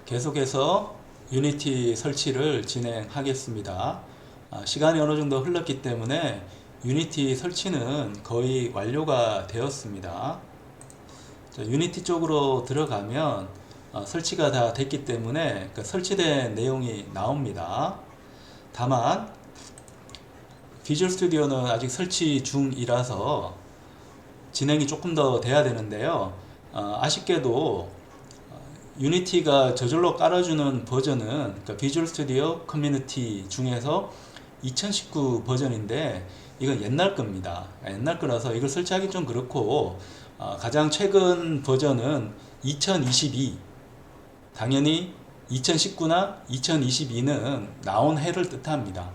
계속해서 유니티 설치를 진행하겠습니다. 시간이 어느 정도 흘렀기 때문에 유니티 설치는 거의 완료가 되었습니다. 자, 유니티 쪽으로 들어가면 설치가 다 됐기 때문에 설치된 내용이 나옵니다. 다만 비주얼 스튜디오는 아직 설치 중이라서 진행이 조금 더 돼야 되는데요. 아쉽게도 유니티가 저절로 깔아주는 버전은 비주얼 스튜디오 커뮤니티 중에서 2019 버전인데 이건 옛날 겁니다. 옛날 거라서 이걸 설치하기 좀 그렇고, 가장 최근 버전은 2022, 당연히 2019나 2022는 나온 해를 뜻합니다.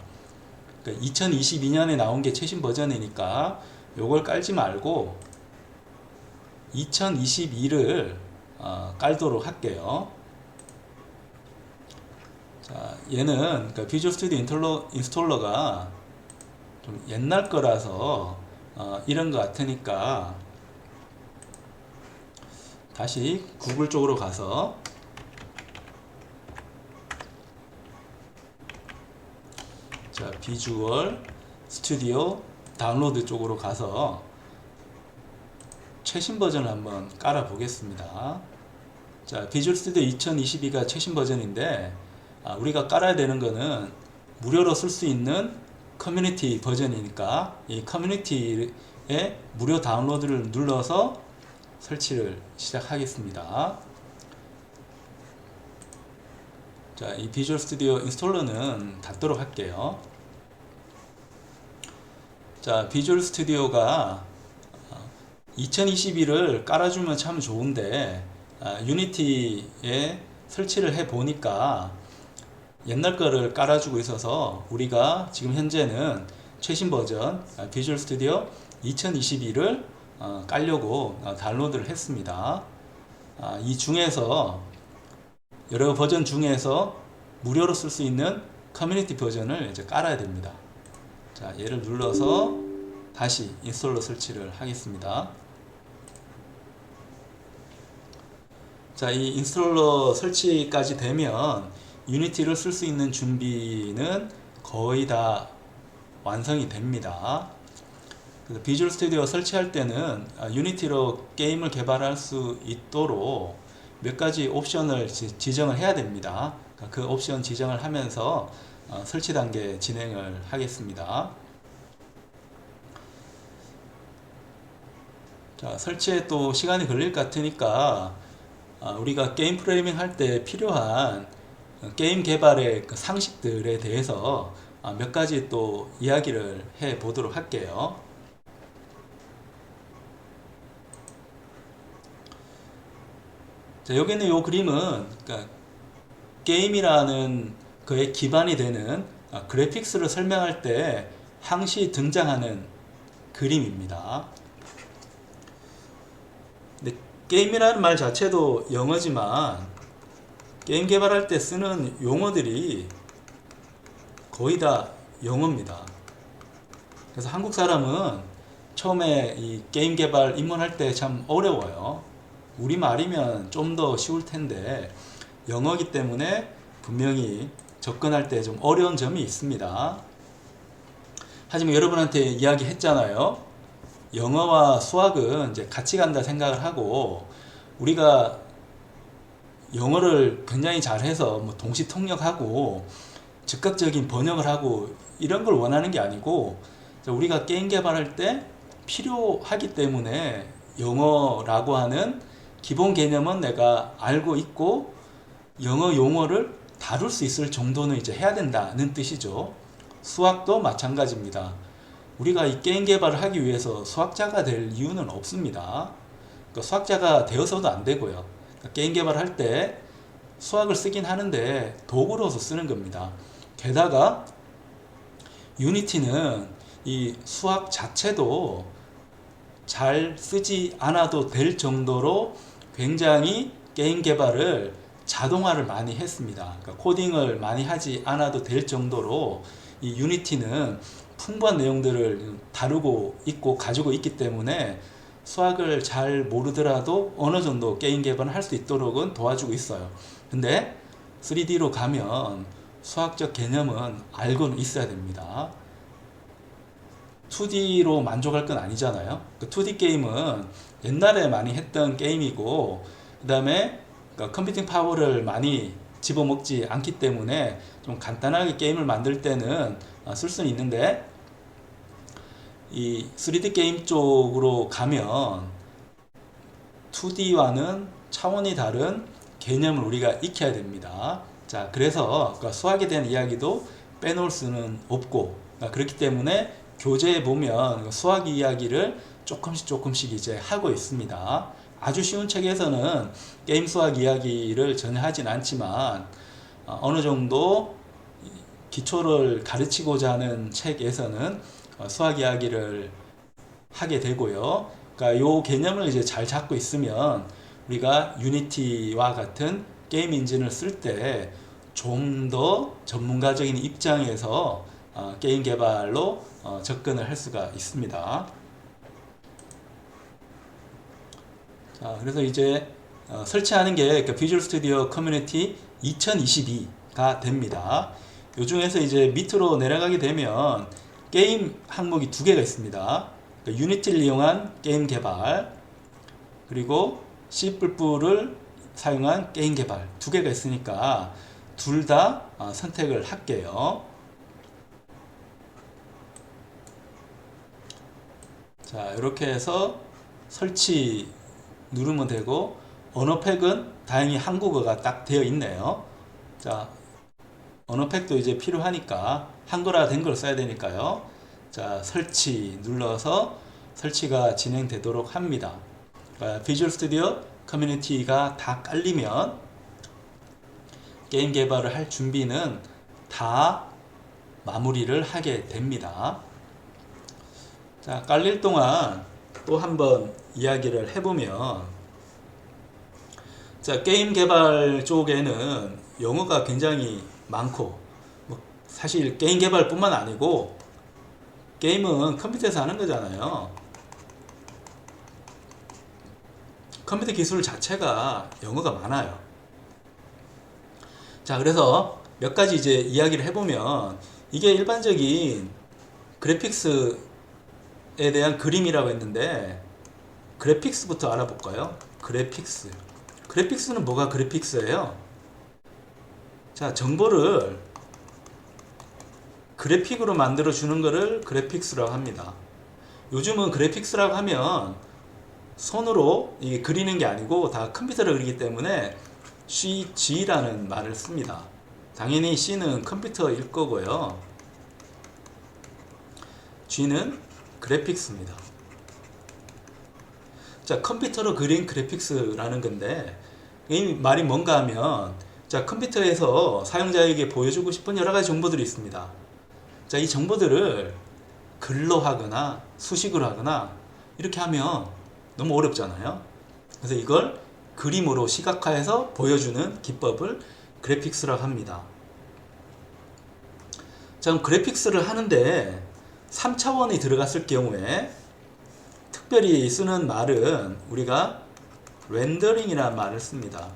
2022년에 나온 게 최신 버전이니까 요걸 깔지 말고 2022를 깔도록 할게요. 자, 얘는 비주얼 스튜디오 인스톨러가 좀 옛날 거라서 이런 것 같으니까 다시 구글 쪽으로 가서 자, 비주얼 스튜디오 다운로드 쪽으로 가서 최신 버전을 한번 깔아 보겠습니다. 자, 비주얼 스튜디오 2022가 최신 버전인데 우리가 깔아야 되는 거는 무료로 쓸 수 있는 커뮤니티 버전이니까 이 커뮤니티에 무료 다운로드를 눌러서 설치를 시작하겠습니다. 자, 이 비주얼 스튜디오 인스톨러는 닫도록 할게요. 자, 비주얼 스튜디오가 2022를 깔아주면 참 좋은데 유니티에 설치를 해 보니까 옛날 거를 깔아주고 있어서 우리가 지금 현재는 최신 버전 비주얼 스튜디오 2022를 깔려고 다운로드를 했습니다. 이 중에서 여러 버전 중에서 무료로 쓸 수 있는 커뮤니티 버전을 이제 깔아야 됩니다. 자, 얘를 눌러서 다시 인스톨러 설치를 하겠습니다. 자, 이 인스톨러 설치까지 되면 유니티를 쓸 수 있는 준비는 거의 다 완성이 됩니다. 그래서 비주얼 스튜디오 설치할 때는 유니티로 게임을 개발할 수 있도록 몇 가지 옵션을 지정을 해야 됩니다. 그 옵션 지정을 하면서 설치 단계 진행을 하겠습니다. 자, 설치에 또 시간이 걸릴 것 같으니까 우리가 게임 프로그래밍 할 때 필요한 게임 개발의 그 상식들에 대해서 몇 가지 또 이야기를 해 보도록 할게요. 자, 여기 있는 이 그림은 게임이라는 그의 기반이 되는 그래픽스를 설명할 때 항시 등장하는 그림입니다. 근데 게임이라는 말 자체도 영어지만 게임 개발할 때 쓰는 용어들이 거의 다 영어입니다. 그래서 한국 사람은 처음에 이 게임 개발 입문할 때 참 어려워요. 우리말이면 좀 더 쉬울 텐데 영어이기 때문에 분명히 접근할 때 좀 어려운 점이 있습니다. 하지만 여러분한테 이야기했잖아요. 영어와 수학은 이제 같이 간다 생각을 하고, 우리가 영어를 굉장히 잘해서 뭐 동시 통역하고 즉각적인 번역을 하고 이런 걸 원하는 게 아니고, 우리가 게임 개발할 때 필요하기 때문에 영어라고 하는 기본 개념은 내가 알고 있고 영어 용어를 다룰 수 있을 정도는 이제 해야 된다는 뜻이죠. 수학도 마찬가지입니다. 우리가 이 게임 개발을 하기 위해서 수학자가 될 이유는 없습니다. 수학자가 되어서도 안 되고요. 게임 개발할 때 수학을 쓰긴 하는데 도구로서 쓰는 겁니다. 게다가 유니티는 이 수학 자체도 잘 쓰지 않아도 될 정도로 굉장히 게임 개발을 자동화를 많이 했습니다. 그러니까 코딩을 많이 하지 않아도 될 정도로 이 유니티는 풍부한 내용들을 다루고 있고 가지고 있기 때문에 수학을 잘 모르더라도 어느 정도 게임 개발을 할 수 있도록은 도와주고 있어요. 근데 3D로 가면 수학적 개념은 알고는 있어야 됩니다. 2D로 만족할 건 아니잖아요. 그 2D 게임은 옛날에 많이 했던 게임이고, 그 다음에 컴퓨팅 파워를 많이 집어먹지 않기 때문에 좀 간단하게 게임을 만들 때는 쓸 수는 있는데, 이 3D 게임 쪽으로 가면 2D와는 차원이 다른 개념을 우리가 익혀야 됩니다. 자, 그래서 수학에 대한 이야기도 빼놓을 수는 없고, 그렇기 때문에 교재에 보면 수학 이야기를 조금씩 이제 하고 있습니다. 아주 쉬운 책에서는 게임 수학 이야기를 전혀 하진 않지만, 어느 정도 기초를 가르치고자 하는 책에서는 수학 이야기를 하게 되고요. 그러니까 요 개념을 이제 잘 잡고 있으면 우리가 유니티와 같은 게임 엔진을 쓸 때 좀 더 전문가적인 입장에서 게임 개발로 접근을 할 수가 있습니다. 자, 그래서 이제 설치하는 게 비주얼 스튜디오 커뮤니티 2022가 됩니다. 요 중에서 이제 밑으로 내려가게 되면 게임 항목이 두 개가 있습니다. 유니티를 이용한 게임 개발, 그리고 C++를 사용한 게임 개발 두 개가 있으니까 둘 다 선택을 할게요. 자, 이렇게 해서 설치 누르면 되고, 언어팩은 다행히 한국어가 딱 되어 있네요. 자, 언어팩도 이제 필요하니까 한글화 된 걸 써야 되니까요. 자, 설치 눌러서 설치가 진행되도록 합니다. 비주얼 스튜디오 커뮤니티가 다 깔리면 게임 개발을 할 준비는 다 마무리를 하게 됩니다. 자, 깔릴 동안 또 한번 이야기를 해보면, 자, 게임 개발 쪽에는 영어가 굉장히 많고, 사실 게임 개발뿐만 아니고 게임은 컴퓨터에서 하는 거잖아요. 컴퓨터 기술 자체가 영어가 많아요. 자, 그래서 몇 가지 이제 이야기를 해보면, 이게 일반적인 그래픽스에 대한 그림이라고 했는데, 그래픽스부터 알아볼까요? 그래픽스는 뭐가 그래픽스예요? 자, 정보를 그래픽으로 만들어 주는 거를 그래픽스라고 합니다. 요즘은 그래픽스라고 하면 손으로 이게 그리는 게 아니고 다 컴퓨터로 그리기 때문에 CG라는 말을 씁니다. 당연히 C는 컴퓨터일 거고요. G는 그래픽스입니다. 자, 컴퓨터로 그린 그래픽스라는 건데, 이 말이 뭔가 하면, 자, 컴퓨터에서 사용자에게 보여주고 싶은 여러 가지 정보들이 있습니다. 자, 이 정보들을 글로 하거나 수식으로 하거나 이렇게 하면 너무 어렵잖아요. 그래서 이걸 그림으로 시각화해서 보여주는 기법을 그래픽스라고 합니다. 자, 그럼 그래픽스를 하는데 3차원이 들어갔을 경우에 특별히 쓰는 말은 우리가 렌더링이라는 말을 씁니다.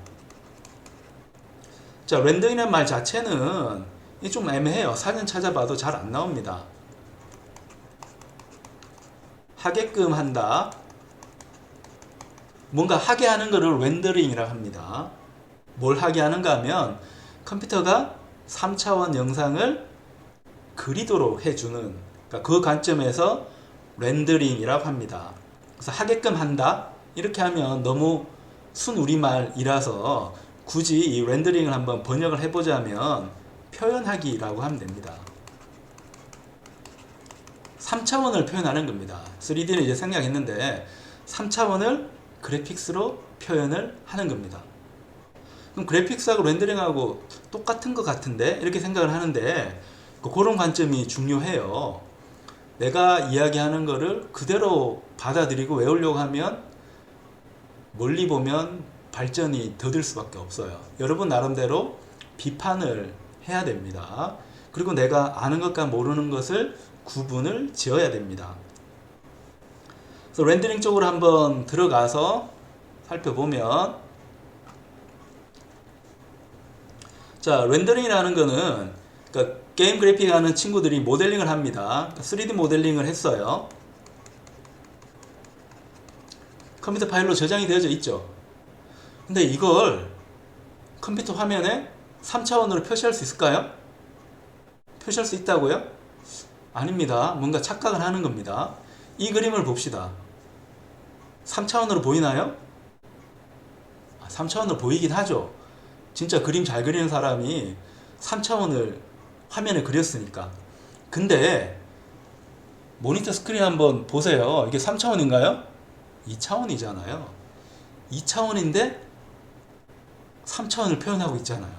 자, 렌더링이라는 말 자체는 좀 애매해요. 사전 찾아봐도 잘 안 나옵니다. 하게끔 한다. 뭔가 하게 하는 것을 렌더링이라고 합니다. 뭘 하게 하는가 하면 컴퓨터가 3차원 영상을 그리도록 해주는, 그러니까 그 관점에서 렌더링이라고 합니다. 그래서 하게끔 한다. 이렇게 하면 너무 순우리말이라서 굳이 이 렌더링을 한번 번역을 해보자면 표현하기라고 하면 됩니다. 3차원을 표현하는 겁니다. 3D는 이제 생략했는데 3차원을 그래픽스로 표현을 하는 겁니다. 그럼 그래픽스하고 렌더링하고 똑같은 것 같은데 이렇게 생각을 하는데, 그런 관점이 중요해요. 내가 이야기하는 거를 그대로 받아들이고 외우려고 하면 멀리 보면 발전이 더딜 수밖에 없어요. 여러분 나름대로 비판을 해야 됩니다. 그리고 내가 아는 것과 모르는 것을 구분을 지어야 됩니다. 그래서 렌더링 쪽으로 한번 들어가서 살펴보면, 자, 렌더링이라는 거는 그러니까 게임 그래픽 하는 친구들이 모델링을 합니다. 3D 모델링을 했어요. 컴퓨터 파일로 저장이 되어져 있죠. 근데 이걸 컴퓨터 화면에 3차원으로 표시할 수 있을까요? 표시할 수 있다고요? 아닙니다. 뭔가 착각을 하는 겁니다. 이 그림을 봅시다. 3차원으로 보이나요? 3차원으로 보이긴 하죠. 진짜 그림 잘 그리는 사람이 3차원을 화면에 그렸으니까. 근데 모니터 스크린 한번 보세요. 이게 3차원인가요? 2차원이잖아요. 2차원인데 3차원을 표현하고 있잖아요.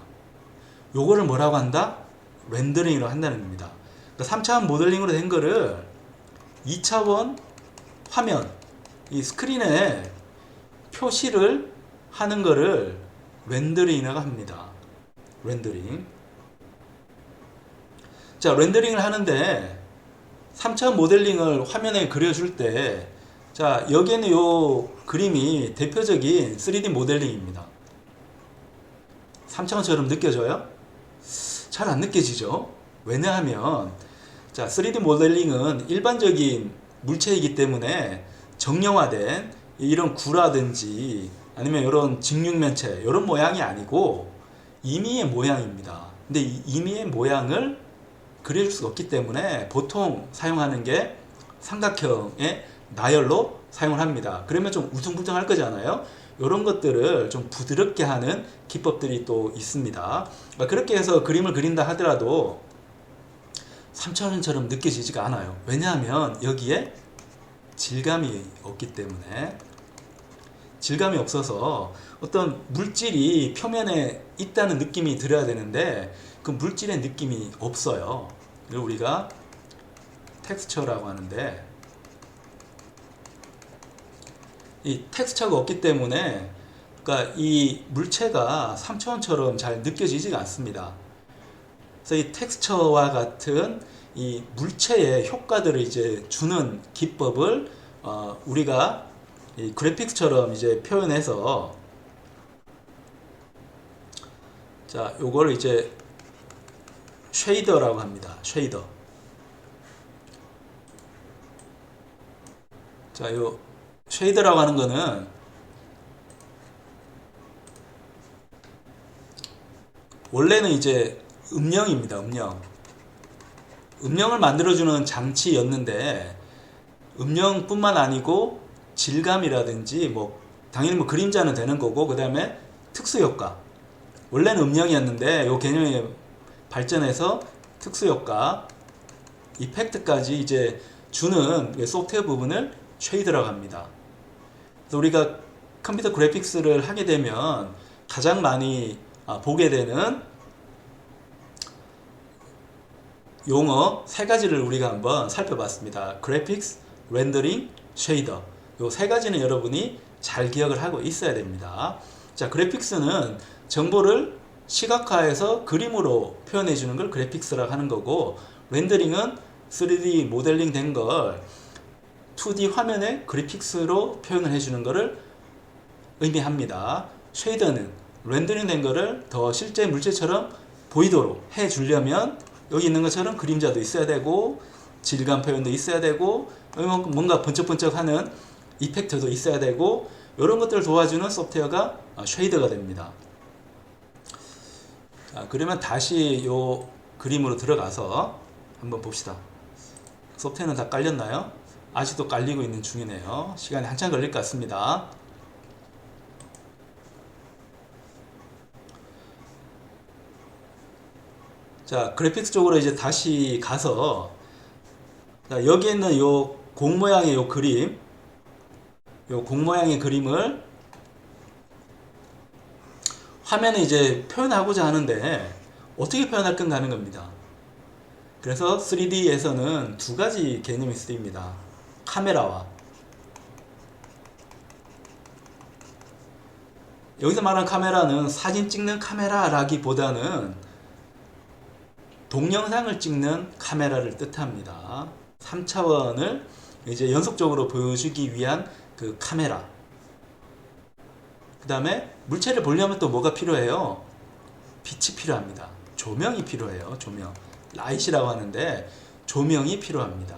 요거를 뭐라고 한다? 렌더링으로 한다는 겁니다. 그러니까 3차원 모델링으로 된 거를 2차원 화면, 이 스크린에 표시를 하는 거를 렌더링이라고 합니다. 렌더링. 자, 렌더링을 하는데 3차원 모델링을 화면에 그려줄 때, 자, 여기에는 요 그림이 대표적인 3D 모델링입니다. 3차원처럼 느껴져요? 잘 안 느껴지죠? 왜냐하면, 자, 3D 모델링은 일반적인 물체이기 때문에 정형화된 이런 구라든지 아니면 이런 직육면체, 이런 모양이 아니고 임의의 모양입니다. 근데 이 임의의 모양을 그려줄 수가 없기 때문에 보통 사용하는 게 삼각형의 나열로 사용을 합니다. 그러면 좀 우퉁불퉁할 거잖아요. 이런 것들을 좀 부드럽게 하는 기법들이 또 있습니다. 그렇게 해서 그림을 그린다 하더라도 3차원처럼 느껴지지가 않아요. 왜냐하면 여기에 질감이 없기 때문에, 질감이 없어서 어떤 물질이 표면에 있다는 느낌이 들어야 되는데 그 물질의 느낌이 없어요. 이걸 우리가 텍스처라고 하는데, 이 텍스처가 없기 때문에 그러니까 이 물체가 3차원처럼 잘 느껴지지가 않습니다. 그래서 이 텍스처와 같은 이 물체의 효과들을 이제 주는 기법을 우리가 이 그래픽처럼 이제 표현해서, 자, 요걸 이제 쉐이더라고 합니다. 쉐이더. 자, 요 쉐이더라고 하는 거는 원래는 이제 음영입니다. 음영을 만들어주는 장치였는데, 음영뿐만 아니고 질감이라든지 뭐 당연히 뭐 그림자는 되는 거고, 그 다음에 특수효과, 원래는 음영이었는데 요 개념이 발전해서 특수효과, 이펙트까지 이제 주는 소프트웨어 부분을 쉐이더라고 합니다. 그래서 우리가 컴퓨터 그래픽스를 하게 되면 가장 많이 보게 되는 용어 세 가지를 우리가 한번 살펴봤습니다. 그래픽스, 렌더링, 쉐이더. 요 세 가지는 여러분이 잘 기억을 하고 있어야 됩니다. 자, 그래픽스는 정보를 시각화해서 그림으로 표현해 주는 걸 그래픽스라고 하는 거고, 렌더링은 3D 모델링 된 걸 2D 화면에 그래픽스로 표현을 해주는 것을 의미합니다. 쉐이더는 렌더링 된 거를 더 실제 물체처럼 보이도록 해 주려면 여기 있는 것처럼 그림자도 있어야 되고 질감 표현도 있어야 되고 뭔가 번쩍번쩍하는 이펙트도 있어야 되고, 이런 것들을 도와주는 소프트웨어가 쉐이더가 됩니다. 자, 그러면 다시 요 그림으로 들어가서 한번 봅시다. 소프트웨어는 다 깔렸나요? 아직도 깔리고 있는 중이네요. 시간이 한참 걸릴 것 같습니다. 자, 그래픽스 쪽으로 이제 다시 가서, 자, 여기 있는 요 공 모양의 요 그림, 요 공 모양의 그림을 화면에 이제 표현하고자 하는데 어떻게 표현할 건가 하는 겁니다. 그래서 3D에서는 두 가지 개념이 쓰입니다. 카메라와, 여기서 말하는 카메라는 사진 찍는 카메라라기보다는 동영상을 찍는 카메라를 뜻합니다. 3차원을 이제 연속적으로 보여주기 위한 그 카메라. 그 다음에 물체를 보려면 또 뭐가 필요해요? 빛이 필요합니다. 조명이 필요해요. 조명. 라이트라고 하는데 조명이 필요합니다.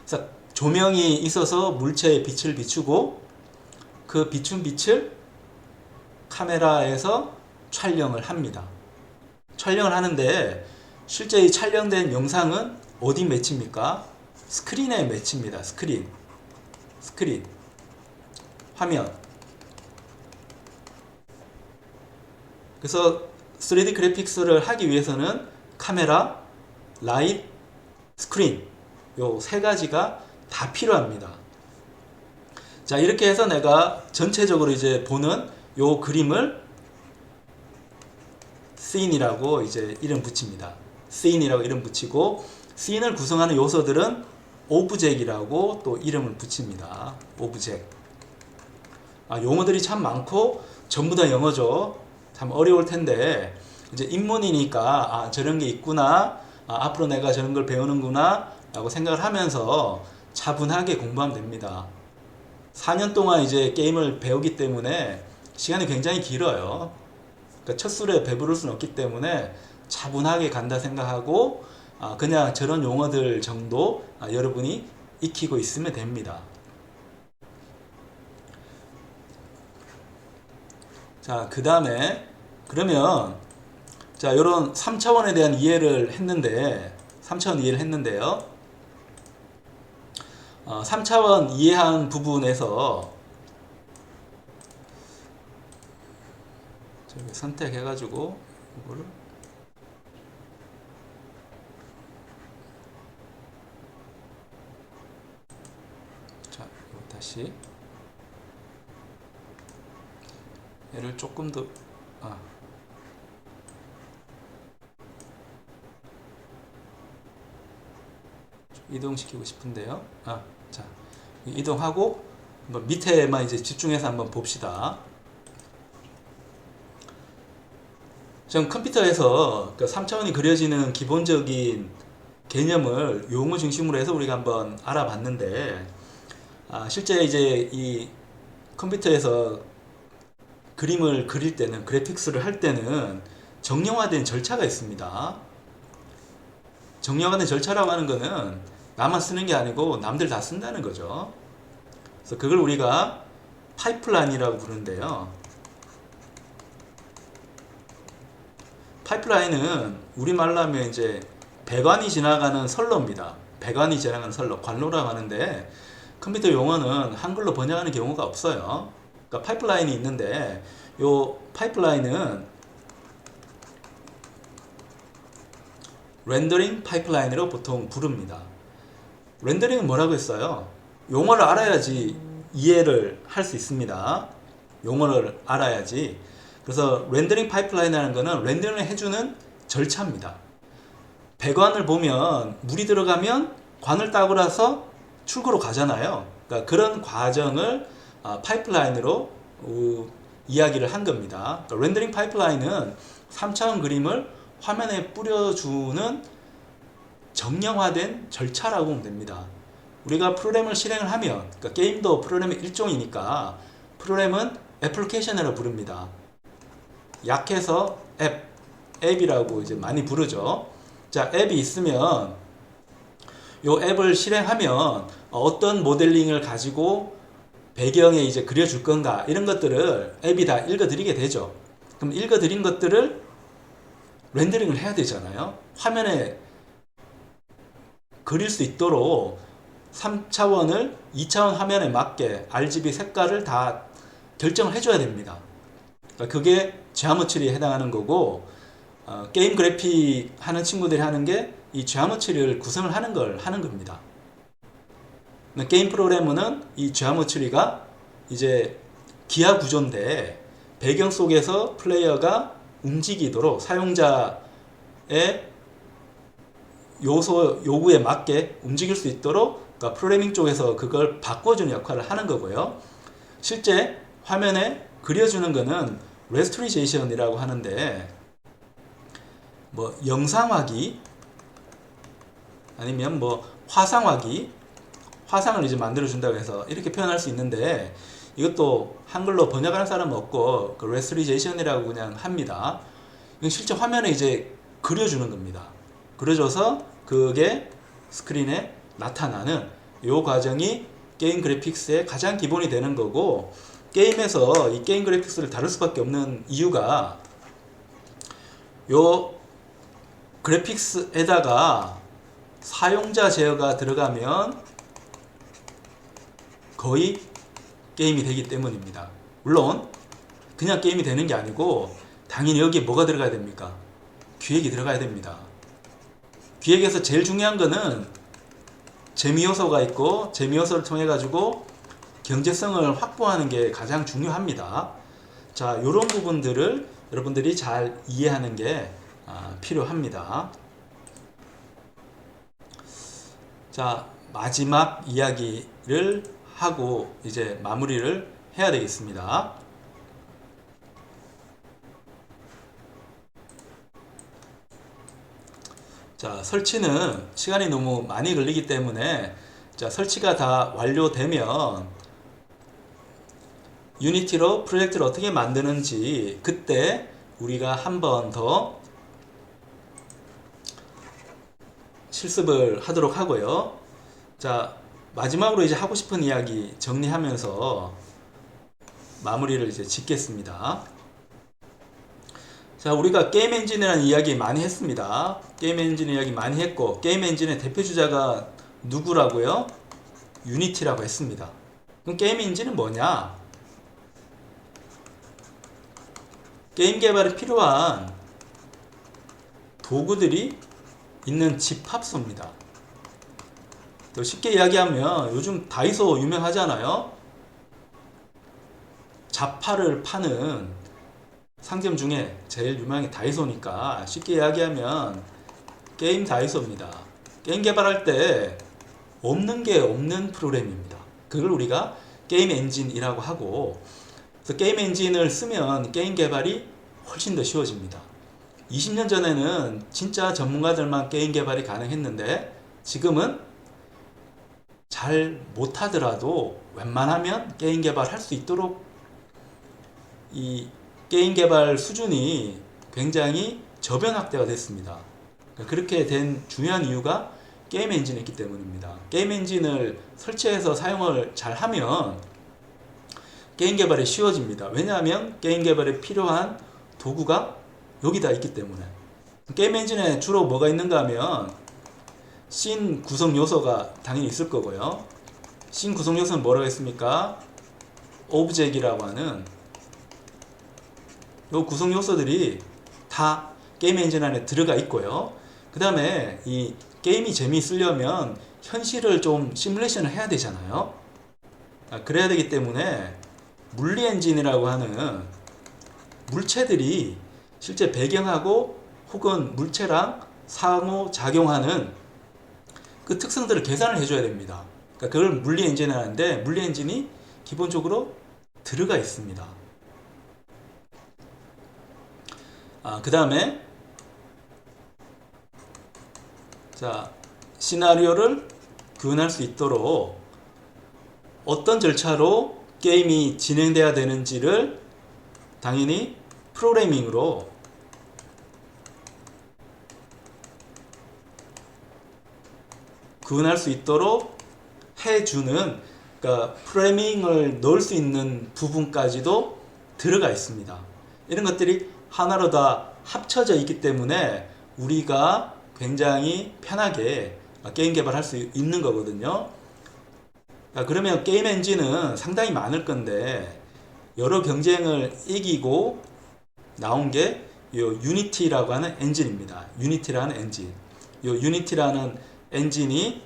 그래서 조명이 있어서 물체에 빛을 비추고 그 비춘 빛을 카메라에서 촬영을 합니다. 촬영을 하는데 실제 이 촬영된 영상은 어디 매치입니까? 스크린에 매치입니다. 스크린. 화면. 그래서 3D 그래픽스를 하기 위해서는 카메라, 라이트, 스크린 요 세 가지가 다 필요합니다. 자, 이렇게 해서 내가 전체적으로 이제 보는 요 그림을 씬이라고 이제 이름 붙입니다. 씬이라고 이름 붙이고 씬을 구성하는 요소들은 오브젝이라고 또 이름을 붙입니다. 오브젝. 용어들이 참 많고 전부 다 영어죠. 참 어려울 텐데 이제 입문이니까 저런 게 있구나, 앞으로 내가 저런 걸 배우는구나 라고 생각을 하면서 차분하게 공부하면 됩니다. 4년 동안 이제 게임을 배우기 때문에 시간이 굉장히 길어요. 그러니까 첫 술에 배부를 수는 없기 때문에 차분하게 간다 생각하고 그냥 저런 용어들 정도 여러분이 익히고 있으면 됩니다. 자, 그 다음에 그러면 자, 이런 3차원에 대한 이해를 했는데요. 3차원 이해한 부분에서 저기 선택해가지고 이거를 자, 이거 다시 얘를 조금 더 이동시키고 싶은데요. 자, 이동하고 한번 밑에만 이제 집중해서 한번 봅시다. 전 컴퓨터에서 3차원이 그려지는 기본적인 개념을 용어 중심으로 해서 우리가 한번 알아봤는데 실제 이제 이 컴퓨터에서 그림을 그릴 때는, 그래픽스를 할 때는 정형화된 절차가 있습니다. 정형화된 절차라고 하는 거는 나만 쓰는 게 아니고 남들 다 쓴다는 거죠. 그래서 그걸 우리가 파이프라인이라고 부르는데요. 파이프라인은 우리말로 하면 이제 배관이 지나가는 선로입니다. 배관이 지나가는 선로, 관로라고 하는데 컴퓨터 용어는 한글로 번역하는 경우가 없어요. 그러니까 파이프라인이 있는데 요 파이프라인은 렌더링 파이프라인으로 보통 부릅니다. 렌더링은 뭐라고 했어요? 용어를 알아야지 이해를 할 수 있습니다. 용어를 알아야지. 그래서 렌더링 파이프라인이라는 거는 렌더링을 해주는 절차입니다. 배관을 보면 물이 들어가면 관을 따고라서 출구로 가잖아요. 그러니까 그런 과정을 파이프라인으로 이야기를 한 겁니다. 그러니까 렌더링 파이프라인은 3차원 그림을 화면에 뿌려주는 정형화된 절차라고 보면 됩니다. 우리가 프로그램을 실행을 하면, 그러니까 게임도 프로그램의 일종이니까 프로그램은 애플리케이션이라고 부릅니다. 약해서 앱이라고 이제 많이 부르죠. 자, 앱이 있으면 요 앱을 실행하면 어떤 모델링을 가지고 배경에 이제 그려줄 건가, 이런 것들을 앱이 다 읽어드리게 되죠. 그럼 읽어드린 것들을 렌더링을 해야 되잖아요. 화면에 그릴 수 있도록 3차원을 2차원 화면에 맞게 RGB 색깔을 다 결정을 해줘야 됩니다. 그러니까 그게 지오메트리에 해당하는 거고, 게임 그래픽 하는 친구들이 하는 게 이 지오메트리를 구성을 하는 걸 하는 겁니다. 게임 프로그래머는 이 지오메트리가 이제 기하 구조인데 배경 속에서 플레이어가 움직이도록 사용자의 요구에 맞게 움직일 수 있도록, 그러니까 프로그래밍 쪽에서 그걸 바꿔주는 역할을 하는 거고요. 실제 화면에 그려주는 거는 레스토레이션이라고 하는데, 뭐 영상화기 아니면 뭐 화상화기, 화상을 이제 만들어 준다고 해서 이렇게 표현할 수 있는데, 이것도 한글로 번역하는 사람은 없고 그 레스토리제이션이라고 그냥 합니다. 이건 실제 화면에 이제 그려주는 겁니다. 그려줘서 그게 스크린에 나타나는 이 과정이 게임 그래픽스의 가장 기본이 되는 거고, 게임에서 이 게임 그래픽스를 다룰 수밖에 없는 이유가 요 그래픽스에다가 사용자 제어가 들어가면 거의 게임이 되기 때문입니다. 물론 그냥 게임이 되는 게 아니고 당연히 여기에 뭐가 들어가야 됩니까? 기획이 들어가야 됩니다. 기획에서 제일 중요한 거는 재미 요소가 있고, 재미 요소를 통해 가지고 경제성을 확보하는 게 가장 중요합니다. 자, 이런 부분들을 여러분들이 잘 이해하는 게 필요합니다. 자, 마지막 이야기를 하고 이제 마무리를 해야 되겠습니다. 자, 설치는 시간이 너무 많이 걸리기 때문에, 자, 설치가 다 완료되면 유니티로 프로젝트를 어떻게 만드는지 그때 우리가 한 번 더 실습을 하도록 하고요. 자, 마지막으로 이제 하고 싶은 이야기 정리하면서 마무리를 이제 짓겠습니다. 자, 우리가 게임 엔진이라는 이야기 많이 했습니다. 게임 엔진 이야기 많이 했고, 게임 엔진의 대표 주자가 누구라고요? 유니티라고 했습니다. 그럼 게임 엔진은 뭐냐? 게임 개발에 필요한 도구들이 있는 집합소입니다. 또 쉽게 이야기하면 요즘 다이소 유명하잖아요. 잡화를 파는 상점 중에 제일 유명한 게 다이소니까 쉽게 이야기하면 게임 다이소입니다. 게임 개발할 때 없는 게 없는 프로그램입니다. 그걸 우리가 게임 엔진이라고 하고, 그래서 게임 엔진을 쓰면 게임 개발이 훨씬 더 쉬워집니다. 20년 전에는 진짜 전문가들만 게임 개발이 가능했는데, 지금은 잘 못하더라도 웬만하면 게임 개발할 수 있도록 이 게임 개발 수준이 굉장히 저변 확대가 됐습니다. 그렇게 된 중요한 이유가 게임 엔진이 있기 때문입니다. 게임 엔진을 설치해서 사용을 잘 하면 게임 개발이 쉬워집니다. 왜냐하면 게임 개발에 필요한 도구가 여기다 있기 때문에. 게임 엔진에 주로 뭐가 있는가 하면 씬 구성 요소가 당연히 있을 거고요. 씬 구성 요소는 뭐라고 했습니까? 오브젝이라고 하는 요 구성 요소들이 다 게임 엔진 안에 들어가 있고요. 그 다음에 이 게임이 재미있으려면 현실을 좀 시뮬레이션을 해야 되잖아요. 그래야 되기 때문에 물리 엔진이라고 하는 물체들이 실제 배경하고 혹은 물체랑 상호작용하는 그 특성들을 계산을 해줘야 됩니다. 그러니까 그걸 물리 엔진이 하는데, 물리 엔진이 기본적으로 들어가 있습니다. 그 다음에 자, 시나리오를 구현할 수 있도록 어떤 절차로 게임이 진행돼야 되는지를 당연히 프로그래밍으로 구현할 수 있도록 해주는, 그러니까 프로그래밍을 넣을 수 있는 부분까지도 들어가 있습니다. 이런 것들이 하나로 다 합쳐져 있기 때문에 우리가 굉장히 편하게 게임 개발할 수 있는 거거든요. 그러면 게임 엔진은 상당히 많을 건데, 여러 경쟁을 이기고 나온 게 요 유니티라고 하는 엔진입니다. 유니티라는 엔진. 요 유니티라는 엔진이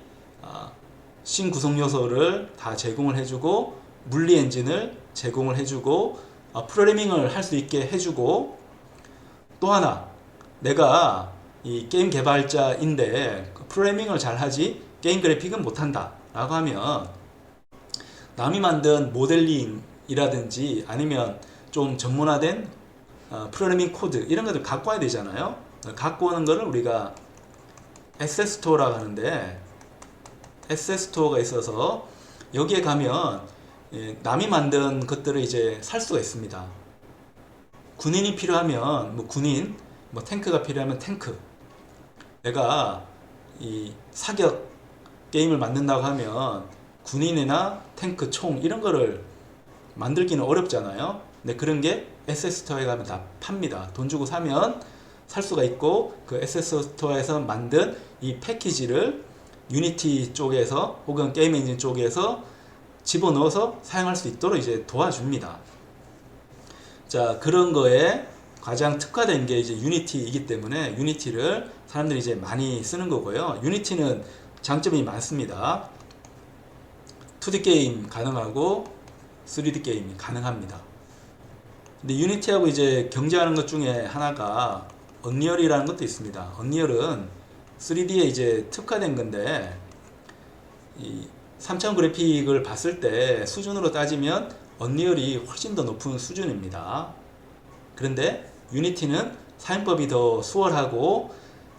씬 구성 요소를 다 제공을 해주고, 물리 엔진을 제공을 해주고, 프로그래밍을 할 수 있게 해주고, 또 하나, 내가 이 게임 개발자인데 프로그래밍을 잘하지 게임 그래픽은 못한다 라고 하면, 남이 만든 모델링이라든지 아니면 좀 전문화된 프로그래밍 코드 이런 것들 갖고 와야 되잖아요. 갖고 오는 거를 우리가 에셋 스토어라고 하는데, 에셋 스토어가 있어서 여기에 가면 남이 만든 것들을 이제 살 수가 있습니다. 군인이 필요하면 뭐 군인, 뭐 탱크가 필요하면 탱크. 내가 이 사격 게임을 만든다고 하면 군인이나 탱크, 총 이런 거를 만들기는 어렵잖아요. 근데 그런 게 에셋 스토어에 가면 다 팝니다. 돈 주고 사면 살 수가 있고, 그 에셋 스토어에서 만든 이 패키지를 유니티 쪽에서 혹은 게임 엔진 쪽에서 집어넣어서 사용할 수 있도록 이제 도와줍니다. 자, 그런 거에 가장 특화된 게 이제 유니티이기 때문에 유니티를 사람들이 이제 많이 쓰는 거고요. 유니티는 장점이 많습니다. 2D 게임 가능하고 3D 게임이 가능합니다. 근데 유니티하고 이제 경쟁하는 것 중에 하나가 언리얼이라는 것도 있습니다. 언리얼은 3D에 이제 특화된 건데, 이 3차원 그래픽을 봤을 때 수준으로 따지면 언리얼이 훨씬 더 높은 수준입니다. 그런데 유니티는 사용법이 더 수월하고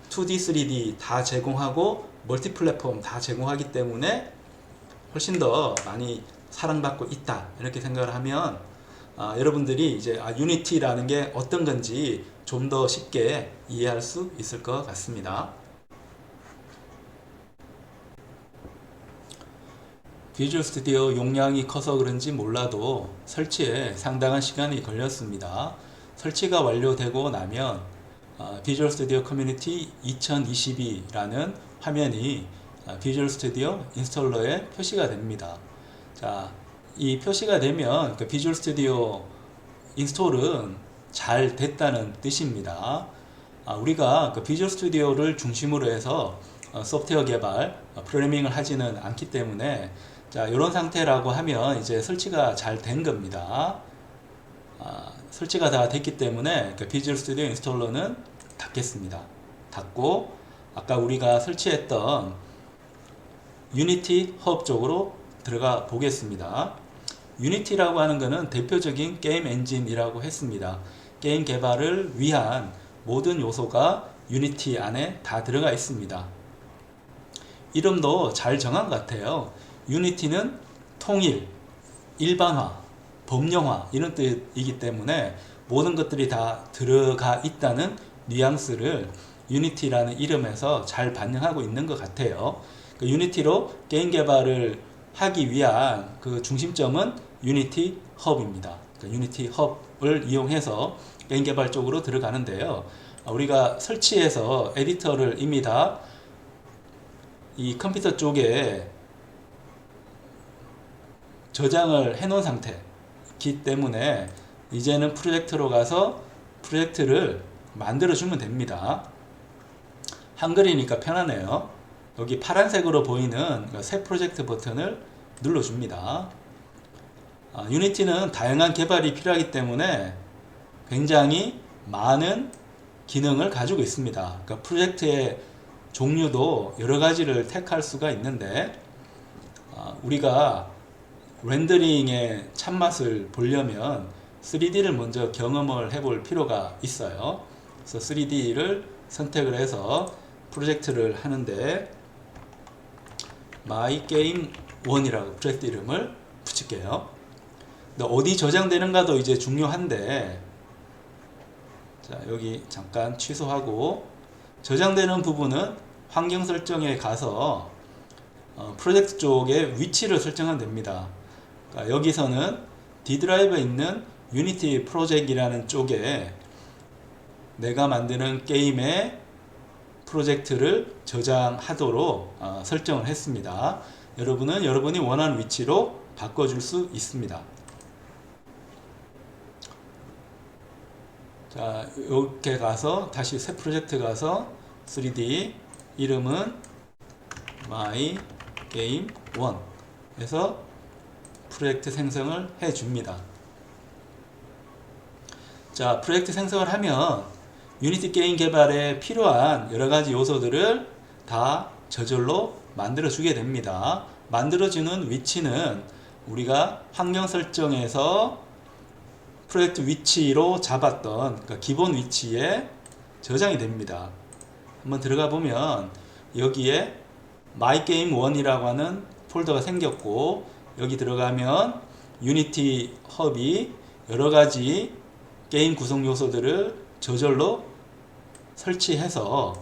2D, 3D 다 제공하고 멀티 플랫폼 다 제공하기 때문에 훨씬 더 많이 사랑받고 있다, 이렇게 생각을 하면 여러분들이 이제 유니티라는 게 어떤 건지 좀 더 쉽게 이해할 수 있을 것 같습니다. 비주얼 스튜디오 용량이 커서 그런지 몰라도 설치에 상당한 시간이 걸렸습니다. 설치가 완료되고 나면 비주얼 스튜디오 커뮤니티 2022라는 화면이 비주얼 스튜디오 인스톨러에 표시가 됩니다. 자, 이 표시가 되면 그 비주얼 스튜디오 인스톨은 잘 됐다는 뜻입니다. 우리가 그 비주얼 스튜디오를 중심으로 해서 소프트웨어 개발, 프로그래밍을 하지는 않기 때문에, 자, 이런 상태라고 하면 이제 설치가 잘 된 겁니다. 설치가 다 됐기 때문에 그 비주얼 스튜디오 인스톨러는 닫겠습니다. 닫고 아까 우리가 설치했던 유니티 허브 쪽으로 들어가 보겠습니다. 유니티라고 하는 것은 대표적인 게임 엔진이라고 했습니다. 게임 개발을 위한 모든 요소가 유니티 안에 다 들어가 있습니다. 이름도 잘 정한 것 같아요. 유니티는 통일, 일반화, 법령화 이런 뜻이기 때문에 모든 것들이 다 들어가 있다는 뉘앙스를 유니티라는 이름에서 잘 반영하고 있는 것 같아요. 그 유니티로 게임 개발을 하기 위한 그 중심점은 유니티 허브입니다. 그 유니티 허브를 이용해서 게임 개발 쪽으로 들어가는데요. 우리가 설치해서 에디터를 이미 다 이 컴퓨터 쪽에 저장을 해 놓은 상태이기 때문에 이제는 프로젝트로 가서 프로젝트를 만들어 주면 됩니다. 한글이니까 편하네요. 여기 파란색으로 보이는 새 프로젝트 버튼을 눌러줍니다. 유니티는 다양한 개발이 필요하기 때문에 굉장히 많은 기능을 가지고 있습니다. 그러니까 프로젝트의 종류도 여러 가지를 택할 수가 있는데, 우리가 렌더링의 참맛을 보려면 3D를 먼저 경험을 해볼 필요가 있어요. 그래서 3D를 선택을 해서 프로젝트를 하는데 MyGame1이라고 프로젝트 이름을 붙일게요. 근데 어디 저장되는가도 이제 중요한데, 자, 여기 잠깐 취소하고 저장되는 부분은 환경 설정에 가서 프로젝트 쪽에 위치를 설정하면 됩니다. 그러니까 여기서는 D 드라이브에 있는 유니티 프로젝트이라는 쪽에 내가 만드는 게임의 프로젝트를 저장하도록 설정을 했습니다. 여러분은 여러분이 원하는 위치로 바꿔줄 수 있습니다. 자, 이렇게 가서 다시 새 프로젝트 가서 3D 이름은 MyGame1 해서 프로젝트 생성을 해 줍니다. 자, 프로젝트 생성을 하면 유니티 게임 개발에 필요한 여러 가지 요소들을 다 저절로 만들어 주게 됩니다. 만들어 주는 위치는 우리가 환경 설정에서 프로젝트 위치로 잡았던 그러니까 기본 위치에 저장이 됩니다. 한번 들어가 보면 여기에 MyGame1이라고 하는 폴더가 생겼고, 여기 들어가면 유니티 헙이 여러가지 게임 구성 요소들을 저절로 설치해서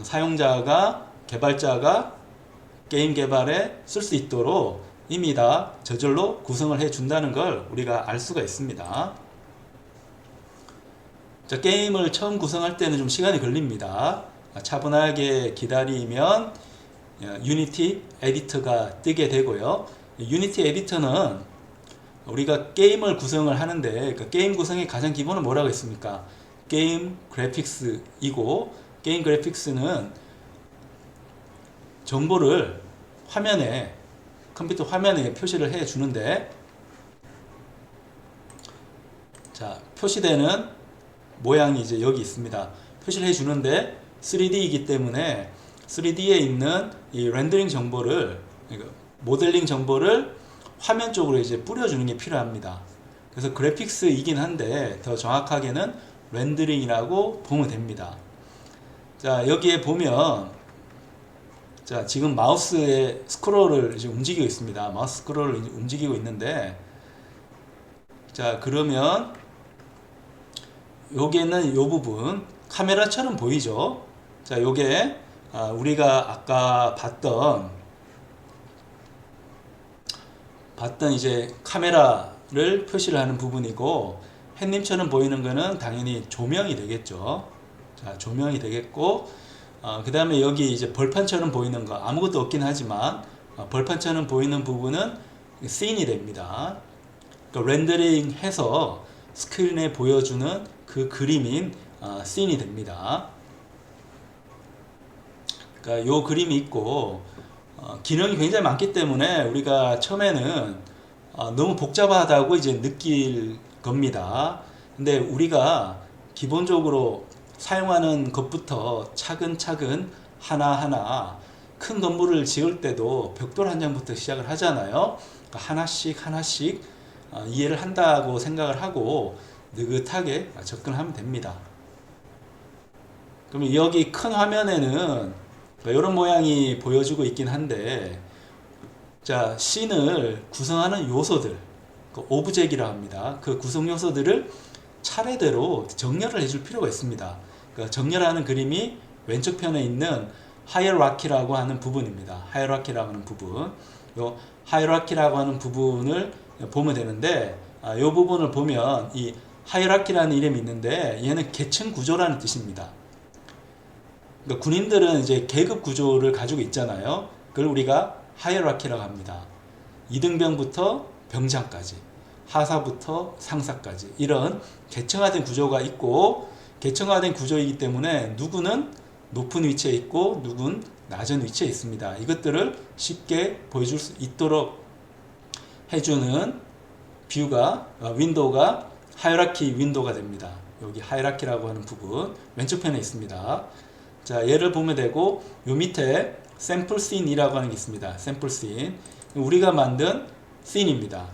사용자가, 개발자가 게임 개발에 쓸 수 있도록 이미 다 저절로 구성을 해 준다는 걸 우리가 알 수가 있습니다. 자, 게임을 처음 구성할 때는 좀 시간이 걸립니다. 차분하게 기다리면 유니티 에디터가 뜨게 되고요. 유니티 에디터는 우리가 게임을 구성을 하는데, 그 게임 구성의 가장 기본은 뭐라고 했습니까? 게임 그래픽스이고, 게임 그래픽스는 정보를 화면에, 컴퓨터 화면에 표시를 해 주는데, 자, 표시되는 모양이 이제 여기 있습니다. 표시를 해 주는데 3D이기 때문에 3D에 있는 이 렌더링 정보를, 모델링 정보를 화면 쪽으로 이제 뿌려주는 게 필요합니다. 그래서 그래픽스이긴 한데 더 정확하게는 렌더링이라고 보면 됩니다. 자, 여기에 보면, 자, 지금 마우스의 스크롤을 이제 움직이고 있습니다. 마우스 스크롤을 움직이고 있는데, 자, 그러면 여기에는 이 부분 카메라처럼 보이죠? 자, 요게 우리가 아까 봤던 이제 카메라를 표시를 하는 부분이고, 햇님처럼 보이는 거는 당연히 조명이 되겠죠. 자, 조명이 되겠고, 그 다음에 여기 이제 벌판처럼 보이는 거, 아무것도 없긴 하지만 벌판처럼 보이는 부분은 씬이 됩니다. 그러니까 렌더링 해서 스크린에 보여주는 그 그림인 씬이 됩니다. 그러니까 요 그림이 있고, 기능이 굉장히 많기 때문에 우리가 처음에는 너무 복잡하다고 이제 느낄 겁니다. 근데 우리가 기본적으로 사용하는 것부터 차근차근 하나하나, 큰 건물을 지을 때도 벽돌 한 장부터 시작을 하잖아요. 그러니까 하나씩 이해를 한다고 생각을 하고 느긋하게 접근하면 됩니다. 그러면 여기 큰 화면에는 이런 모양이 보여주고 있긴 한데, 자, 씬을 구성하는 요소들, 그 오브젝이라고 합니다. 그 구성 요소들을 차례대로 정렬을 해줄 필요가 있습니다. 그 정렬하는 그림이 왼쪽 편에 있는 하이어라키라고 하는 부분입니다. 하이어라키라고 하는 부분, 요 하이어라키라고 하는 부분을 보면 되는데, 이 부분을 보면 이 하이어라키라는 이름이 있는데, 얘는 계층 구조라는 뜻입니다. 그러니까 군인들은 이제 계급 구조를 가지고 있잖아요. 그걸 우리가 하이어라키라고 합니다. 이등병부터 병장까지, 하사부터 상사까지, 이런 계층화된 구조가 있고, 계층화된 구조이기 때문에 누구는 높은 위치에 있고 누구는 낮은 위치에 있습니다. 이것들을 쉽게 보여줄 수 있도록 해주는 뷰가, 윈도우가 하이어라키 윈도우가 됩니다. 여기 하이어라키라고 하는 부분 왼쪽 편에 있습니다. 자, 얘를 보면 되고, 요 밑에 샘플 씬이라고 하는 게 있습니다. 샘플 씬, 우리가 만든 씬입니다.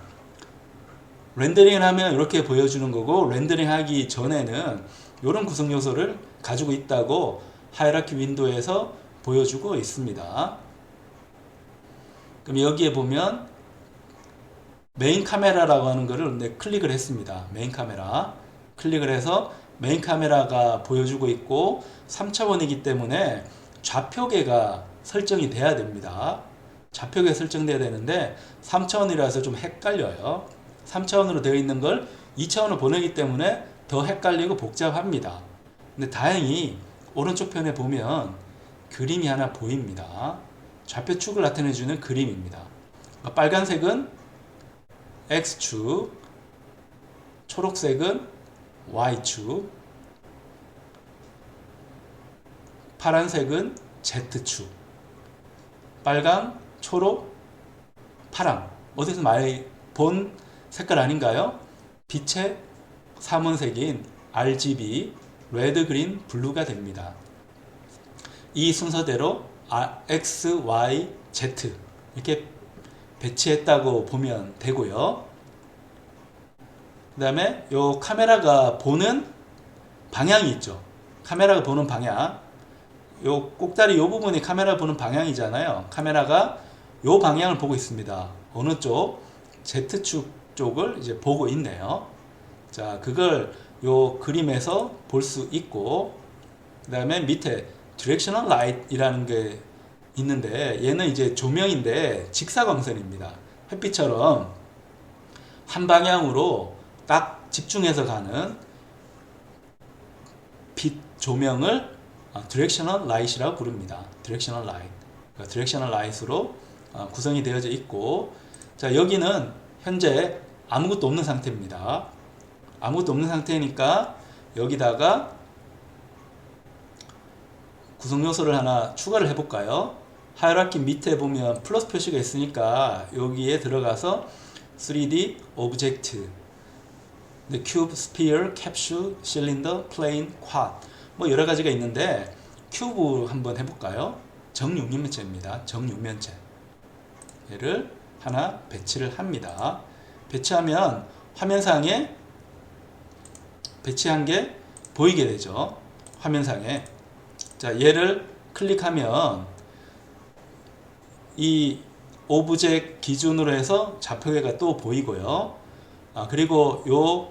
렌더링을 하면 이렇게 보여주는 거고, 렌더링 하기 전에는 이런 구성 요소를 가지고 있다고 하이어라키 윈도우에서 보여주고 있습니다. 그럼 여기에 보면 메인 카메라라고 하는 거를 클릭을 했습니다. 메인 카메라 클릭을 해서 메인 카메라가 보여주고 있고, 3차원이기 때문에 좌표계가 설정이 돼야 됩니다. 좌표계 설정돼야 되는데 3차원이라서 좀 헷갈려요. 3차원으로 되어 있는 걸 2차원으로 보내기 때문에 더 헷갈리고 복잡합니다. 근데 다행히 오른쪽 편에 보면 그림이 하나 보입니다. 좌표축을 나타내주는 그림입니다. 빨간색은 X축, 초록색은 Y축, 파란색은 Z축. 빨강, 초록, 파랑. 어디서 많이 본 색깔 아닌가요? 빛의 삼원색인 RGB, 레드, 그린, 블루가 됩니다. 이 순서대로 X, Y, Z 이렇게 배치했다고 보면 되고요. 그 다음에 요 카메라가 보는 방향이 있죠. 카메라가 보는 방향, 요 꼭다리 요 부분이 카메라 보는 방향이잖아요. 카메라가 요 방향을 보고 있습니다. 어느 쪽? Z축 쪽을 이제 보고 있네요. 자, 그걸 요 그림에서 볼 수 있고, 그 다음에 밑에 Directional Light 이라는 게 있는데, 얘는 이제 조명인데 직사광선입니다. 햇빛처럼 한 방향으로 딱 집중해서 가는 빛 조명을 Directional Light이라고 부릅니다. Directional Light. 그러니까 Directional Light으로 구성이 되어져 있고, 자, 여기는 현재 아무것도 없는 상태입니다. 아무것도 없는 상태니까 여기다가 구성 요소를 하나 추가를 해볼까요? 하이라키 밑에 보면 플러스 표시가 있으니까 여기에 들어가서 3D Object, The Cube, Sphere, Capsule, Cylinder, Plane, Quad 뭐 여러 가지가 있는데 큐브 한번 해볼까요? 정육면체입니다. 정육면체. 얘를 하나 배치를 합니다. 배치하면 화면상에 배치한 게 보이게 되죠. 화면상에. 자, 얘를 클릭하면 이 오브젝트 기준으로 해서 좌표계가 또 보이고요. 그리고 요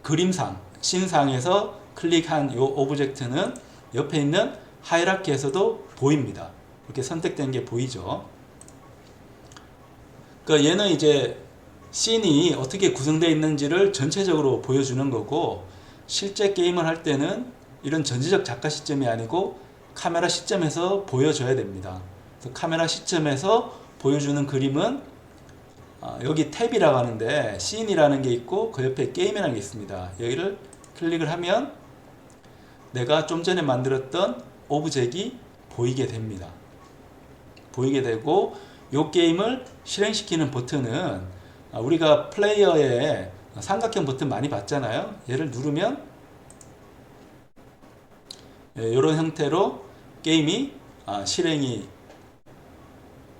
그림상, 신상에서 클릭한 요 오브젝트는 옆에 있는 하이라키에서도 보입니다. 이렇게 선택된 게 보이죠. 그러니까 얘는 이제 씬이 어떻게 구성되어 있는지를 전체적으로 보여주는 거고, 실제 게임을 할 때는 이런 전지적 작가 시점이 아니고 카메라 시점에서 보여줘야 됩니다. 그래서 카메라 시점에서 보여주는 그림은 여기 탭이라고 하는데 씬이라는 게 있고 그 옆에 게임이라는 게 있습니다. 여기를 클릭을 하면 내가 좀 전에 만들었던 오브젝이 보이게 됩니다. 보이게 되고, 이 게임을 실행시키는 버튼은 우리가 플레이어에 삼각형 버튼 많이 봤잖아요. 얘를 누르면 이런 형태로 게임이 실행이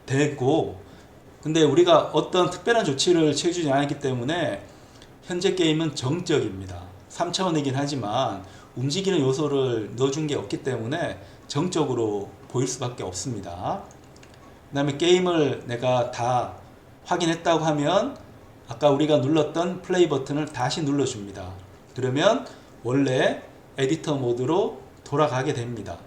되고, 근데 우리가 어떤 특별한 조치를 취해주지 않았기 때문에 현재 게임은 정적입니다. 3차원이긴 하지만 움직이는 요소를 넣어준 게 없기 때문에 정적으로 보일 수밖에 없습니다. 그 다음에 게임을 내가 다 확인했다고 하면 아까 우리가 눌렀던 플레이 버튼을 다시 눌러줍니다. 그러면 원래 에디터 모드로 돌아가게 됩니다.